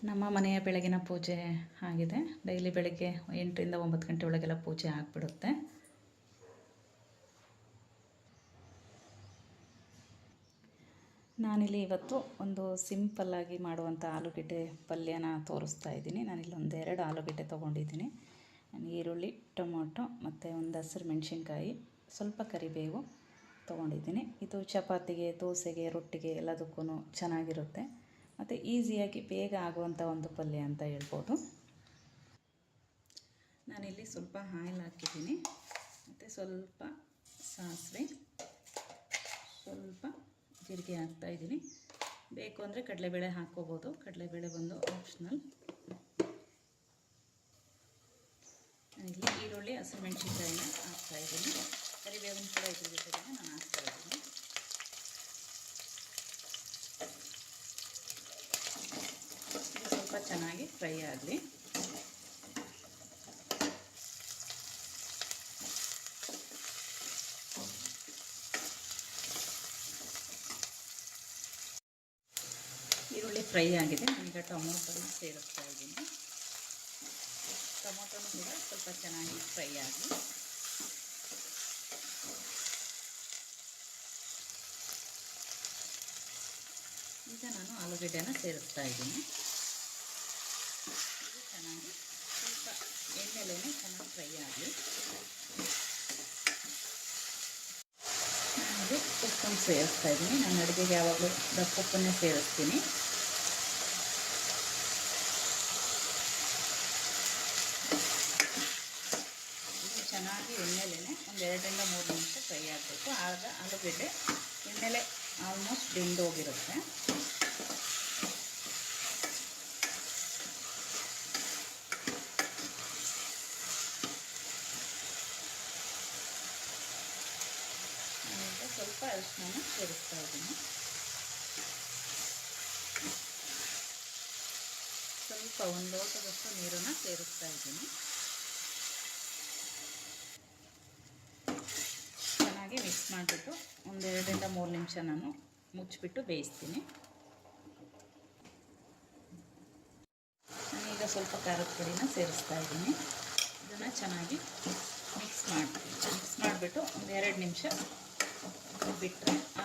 ನಮ್ಮ ಮನೆಯ ಬೆಳಗಿನ ಪೂಜೆ ಆಗಿದೆ. ಡೈಲಿ ಬೆಳಗ್ಗೆ 8ರಿಂದ 9 ಗಂಟೆ ಒಳಗೆಲ್ಲ ಪೂಜೆ ಆಗಿಬಿಡುತ್ತೆ. ನಾನಿಲ್ಲಿ ಇವತ್ತು ಒಂದು ಸಿಂಪಲ್ಲಾಗಿ ಮಾಡುವಂಥ ಆಲೂಗೆಡ್ಡೆ ಪಲ್ಯನ ತೋರಿಸ್ತಾ ಇದ್ದೀನಿ. ನಾನಿಲ್ಲಿ ಒಂದೆರಡು ಆಲೂಗೆಡ್ಡೆ ತೊಗೊಂಡಿದ್ದೀನಿ. ಈರುಳ್ಳಿ, ಟೊಮೊಟೊ ಮತ್ತು ಒಂದು ಹಸಿರು ಮೆಣಸಿನ್ಕಾಯಿ, ಸ್ವಲ್ಪ ಕರಿಬೇವು ತೊಗೊಂಡಿದ್ದೀನಿ. ಇದು ಚಪಾತಿಗೆ, ದೋಸೆಗೆ, ರೊಟ್ಟಿಗೆ ಎಲ್ಲದಕ್ಕೂ ಚೆನ್ನಾಗಿರುತ್ತೆ ಮತ್ತು ಈಸಿಯಾಗಿ ಬೇಗ ಆಗುವಂಥ ಒಂದು ಪಲ್ಯ ಅಂತ ಹೇಳ್ಬೋದು. ನಾನಿಲ್ಲಿ ಸ್ವಲ್ಪ ಆಯಿಲ್ ಹಾಕಿದ್ದೀನಿ ಮತ್ತು ಸ್ವಲ್ಪ ಸಾಸಿವೆ, ಸ್ವಲ್ಪ ಜೀರಿಗೆ ಹಾಕ್ತಾಯಿದ್ದೀನಿ. ಬೇಕು ಅಂದರೆ ಕಡಲೆಬೇಳೆ ಹಾಕ್ಕೋಬೋದು. ಕಡಲೆಬೇಳೆ ಬಂದು ಆಪ್ಷನಲ್. ನಾನಿಲ್ಲಿ ಈರುಳ್ಳಿ, ಹಸಿಮೆಣಸಿನ್ಕಾಯಿನ ಹಾಕ್ತಾಯಿದ್ದೀನಿ. ಕರಿಬೇವಿನ ಕೂಡ ಇದ್ರ ಜೊತೆಗೆ ನಾನು ಹಾಕ್ತಾಯಿದ್ದೀನಿ. ಇದು ಸ್ವಲ್ಪ ಚೆನ್ನಾಗಿ ಫ್ರೈ ಆಗಲಿ. ಈರುಳ್ಳಿ ಫ್ರೈ ಆಗಿದೆ. ಈಗ ಟೊಮೊಟೊನ ಸೇರಿಸ್ತಾ ಇದ್ದೀನಿ. ಟೊಮೊಟೊನೂ ಕೂಡ ಸ್ವಲ್ಪ ಚೆನ್ನಾಗಿ ಫ್ರೈ ಆಗಲಿ. ಈಗ ನಾನು ಆಲೂಗೆಡ್ಡೆನ ಸೇರಿಸ್ತಾ ಇದ್ದೀನಿ. ಇದು ಚೆನ್ನಾಗಿ ಸ್ವಲ್ಪ ಎಣ್ಣೆಲೇ ಚೆನ್ನಾಗಿ ಫ್ರೈ ಆಗಲಿ. ನಾನಿದು ಉಪ್ಪನ್ನು ಸೇರಿಸ್ತಾ ಇದ್ದೀನಿ. ನಾನು ಅಡುಗೆಗೆ ಯಾವಾಗಲೂ ದಪ್ಪ ಉಪ್ಪನ್ನೇ ಸೇರಿಸ್ತೀನಿ. ಇದು ಚೆನ್ನಾಗಿ ಎಣ್ಣೆಲೇ ಒಂದು 2ರಿಂದ 3 ನಿಮಿಷ ಫ್ರೈ ಆಗಬೇಕು. ಆಗ ಆಲೂಗೆಡ್ಡೆ ಎಣ್ಣೆಲೆ ಆಲ್ಮೋಸ್ಟ್ ಬೆಂದೋಗಿರುತ್ತೆ. ನಾನೀಗ ಸ್ವಲ್ಪ ಅರಿಶಿನ ಸೇರಿಸ್ತಾ ಇದ್ದೀನಿ. ಸ್ವಲ್ಪ ಒಂದು ಲೋಟದಷ್ಟು ನೀರನ್ನು ಸೇರಿಸ್ತಾ ಇದ್ದೀನಿ. ಚೆನ್ನಾಗಿ ಮಿಕ್ಸ್ ಮಾಡಿಬಿಟ್ಟು ಒಂದು 2ರಿಂದ 3 ನಿಮಿಷ ನಾನು ಮುಚ್ಚಿಬಿಟ್ಟು ಬೇಯಿಸ್ತೀನಿ. ನಾನೀಗ ಸ್ವಲ್ಪ ಖಾರದ ಪುಡಿನ ಸೇರಿಸ್ತಾ ಇದ್ದೀನಿ. ಇದನ್ನು ಚೆನ್ನಾಗಿ ಮಿಕ್ಸ್ ಮಾಡಿಬಿಟ್ಟು ಒಂದು 2 ನಿಮಿಷ ಬಿಟ್ಟರೆ